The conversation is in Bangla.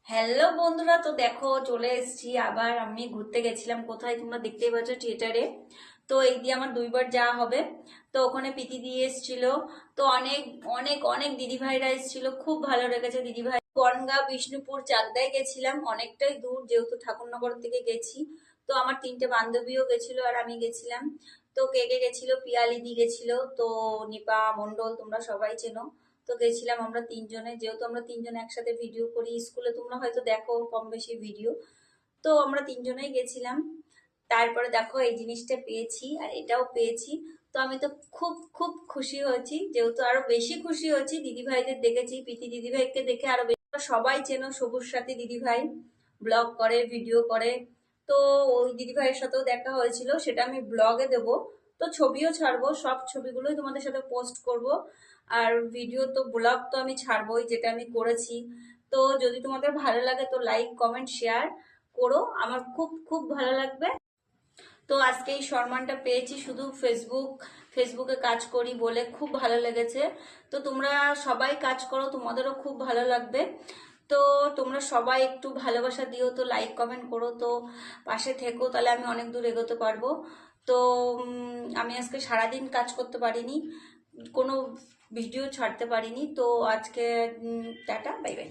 হ্যালো বন্ধুরা, তো দেখো চলে এসেছি আবার। আমি ঘুরতে গেছিলাম কোথায় তোমরা দেখতেই পাচ্ছ, থিয়েটারে। তো এই দিয়ে আমার দুইবার যাওয়া হবে। তো ওখানে প্রীতি দিয়ে এসেছিল। তো অনেক অনেক অনেক দিদিভাইরা এসেছিল, খুব ভালো লেগেছে দিদিভাই। বনগাঁ, বিষ্ণুপুর, চাকদায় গেছিলাম, অনেকটাই দূর যেহেতু ঠাকুরনগর থেকে গেছি। তো আমার তিনটে বান্ধবীও গেছিল আর আমি গেছিলাম। তো কে কে গেছিল, পিয়ালিদি গেছিল, তো নিপা মণ্ডল তোমরা সবাই চেনো। তো গেছিলাম আমরা তিনজনে, যেহেতু আমরা তিনজনে একসাথে ভিডিও করি স্কুলে, তোমরা হয়তো দেখো কম বেশি ভিডিও। তো আমরা তিনজনেই গেছিলাম। তারপরে দেখো এই জিনিসটা পেয়েছি আর এটাও পেয়েছি। তো আমি তো খুব খুব খুশি হয়েছি, যেহেতু আরো বেশি খুশি হয়েছি দিদিভাইদের দেখেছি, প্রীতি দিদিভাইকে দেখে আরো বেশি। সবাই চেনো সবুজ সাথী দিদিভাই, ব্লগ করে, ভিডিও করে। তো ওই দিদিভাইয়ের সাথেও দেখা হয়েছিল, সেটা আমি ব্লগে দেবো। তো ছবিও ছাড়বো, সব ছবিগুলোই তোমাদের সাথে পোস্ট করব। আর ভিডিও তো, ব্লগ তো আমি ছাড়বোই যেটা আমি করেছি। তো যদি তোমাদের ভালো লাগে তো লাইক কমেন্ট শেয়ার করো, আমার খুব খুব ভালো লাগবে। তো আজকে এই সম্মানটা পেয়েছি শুধু ফেসবুকে কাজ করি বলে, খুব ভালো লেগেছে। তো তোমরা সবাই কাজ করো, তোমাদেরও খুব ভালো লাগবে। তো তোমরা সবাই একটু ভালোবাসা দিও, তো লাইক কমেন্ট করো, তো পাশে থেকো, তাহলে আমি অনেক দূর এগোতে পারবো। তো আমি আজকে সারাদিন কাজ করতে পারিনি, কোনো ভিডিও ছাড়তে পারিনি। তো আজকে টাটা, বাই বাই।